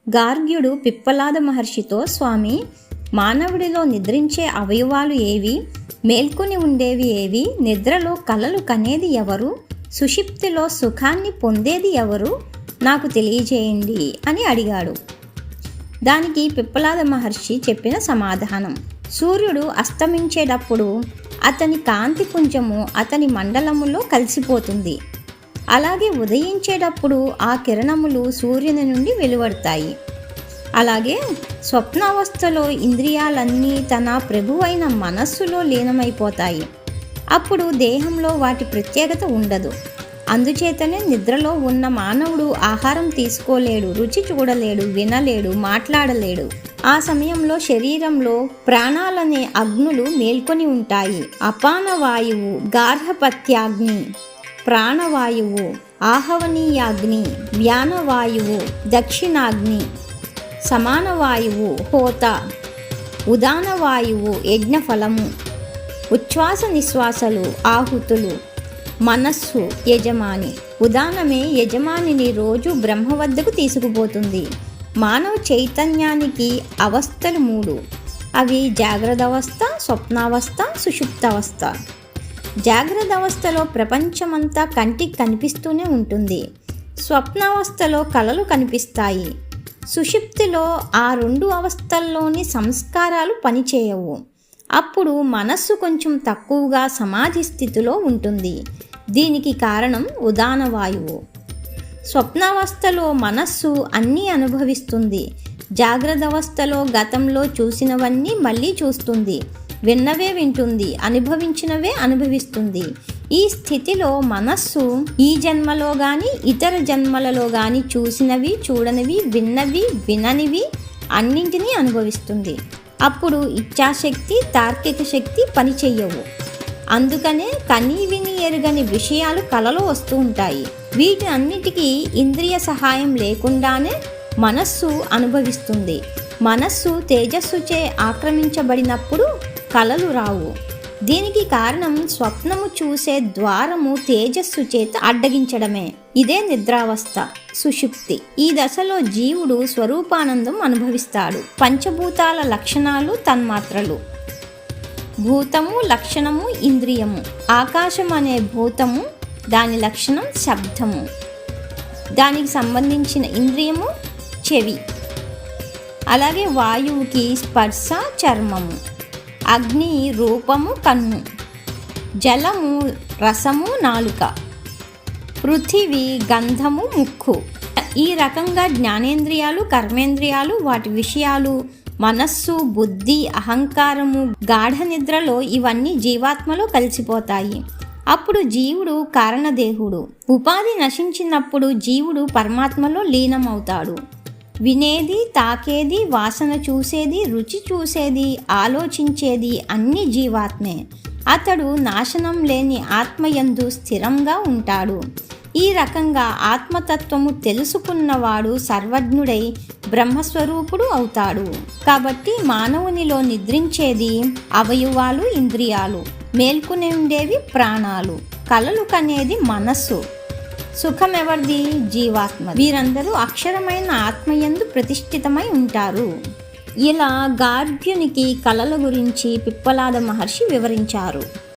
గార్గ్యుడు పిప్పలాద మహర్షితో, స్వామి, మానవుడిలో నిద్రించే అవయవాలు ఏవి, మేల్కొని ఉండేవి ఏవి, నిద్రలో కలలు కనేది ఎవరు, సుషిప్తిలో సుఖాన్ని పొందేది ఎవరు, నాకు తెలియజేయండి అని అడిగాడు. దానికి పిప్పలాద మహర్షి చెప్పిన సమాధానం: సూర్యుడు అస్తమించేటప్పుడు అతని కాంతి పుంజము అతని మండలములో కలిసిపోతుంది. అలాగే ఉదయించేటప్పుడు ఆ కిరణములు సూర్యుని నుండి వెలువడతాయి. అలాగే స్వప్నావస్థలో ఇంద్రియాలన్నీ తన ప్రభువైన మనస్సులో లీనమైపోతాయి. అప్పుడు దేహంలో వాటి ప్రత్యేకత ఉండదు. అందుచేతనే నిద్రలో ఉన్న మానవుడు ఆహారం తీసుకోలేడు, రుచి చూడలేడు, వినలేడు, మాట్లాడలేడు. ఆ సమయంలో శరీరంలో ప్రాణాలనే అగ్నులు మేల్కొని ఉంటాయి. అపాన వాయువు, గార్హపత్యాగ్ని, ప్రాణవాయువు, ఆహవనీయాగ్ని, వ్యానవాయువు, దక్షిణాగ్ని, సమానవాయువు, హోత, ఉదానవాయువు, యజ్ఞఫలము, ఉచ్ఛ్వాస నిశ్వాసలు, ఆహుతులు, మనస్సు, యజమాని. ఉదానమే యజమానిని రోజు బ్రహ్మ వద్దకు తీసుకుపోతుంది. మానవ చైతన్యానికి అవస్థలు 3. అవి జాగ్రత్త అవస్థ, స్వప్నావస్థ, సుషుప్తావస్థ. జాగ్రత్త అవస్థలో ప్రపంచమంతా కంటికి కనిపిస్తూనే ఉంటుంది. స్వప్నావస్థలో కలలు కనిపిస్తాయి. సుషుప్తిలో ఆ 2 అవస్థల్లోని సంస్కారాలు పనిచేయవు. అప్పుడు మనస్సు కొంచెం తక్కువగా సమాధి స్థితిలో ఉంటుంది. దీనికి కారణం ఉదానవాయువు. స్వప్నావస్థలో మనస్సు అన్నీ అనుభవిస్తుంది. జాగ్రత్త అవస్థలో గతంలో చూసినవన్నీ మళ్ళీ చూస్తుంది, విన్నవే వింటుంది, అనుభవించినవే అనుభవిస్తుంది. ఈ స్థితిలో మనస్సు ఈ జన్మలో కానీ ఇతర జన్మలలో కానీ చూసినవి, చూడనివి, విన్నవి, విననివి అన్నింటినీ అనుభవిస్తుంది. అప్పుడు ఇచ్ఛాశక్తి, తార్కిక శక్తి పనిచెయ్యవు. అందుకనే కనీ విని ఎరుగని విషయాలు కలలో వస్తూ ఉంటాయి. వీటి అన్నిటికీ ఇంద్రియ సహాయం లేకుండానే మనస్సు అనుభవిస్తుంది. మనస్సు తేజస్సుచే ఆక్రమించబడినప్పుడు కలలు రావు. దీనికి కారణం స్వప్నము చూసే ద్వారము తేజస్సు చేత అడ్డగించడమే. ఇదే నిద్రావస్థ, సుషుప్తి. ఈ దశలో జీవుడు స్వరూపానందం అనుభవిస్తాడు. పంచభూతాల లక్షణాలు తన్మాత్రలు. భూతము, లక్షణము, ఇంద్రియము. ఆకాశం అనే భూతము, దాని లక్షణం శబ్దము, దానికి సంబంధించిన ఇంద్రియము చెవి. అలాగే వాయువుకి స్పర్శ, చర్మము. అగ్ని రూపము, కన్ను. జలము రసము, నాలుక. పృథివీ గంధము, ముక్కు. ఈ రకంగా జ్ఞానేంద్రియాలు, కర్మేంద్రియాలు, వాటి విషయాలు, మనస్సు, బుద్ధి, అహంకారము, గాఢ నిద్రలో ఇవన్నీ జీవాత్మలో కలిసిపోతాయి. అప్పుడు జీవుడు కారణదేహుడు. ఉపాధి నశించినప్పుడు జీవుడు పరమాత్మలో లీనమవుతాడు. వినేది, తాకేది, వాసన చూసేది, రుచి చూసేది, ఆలోచించేది అన్నీ జీవాత్మే. అతడు నాశనం లేని ఆత్మయందు స్థిరంగా ఉంటాడు. ఈ రకంగా ఆత్మతత్వము తెలుసుకున్నవాడు సర్వజ్ఞుడై బ్రహ్మస్వరూపుడు అవుతాడు. కాబట్టి మానవునిలో నిద్రించేది అవయవాలు, ఇంద్రియాలు, మేల్కొని ఉండేవి ప్రాణాలు, కలలు కనేది మనస్సు. సుఖమెవరిది? జీవాత్మ. వీరందరూ అక్షరమైన ఆత్మయందు ప్రతిష్ఠితమై ఉంటారు. ఇలా గార్గ్యునికి కలల గురించి పిప్పలాద మహర్షి వివరించారు.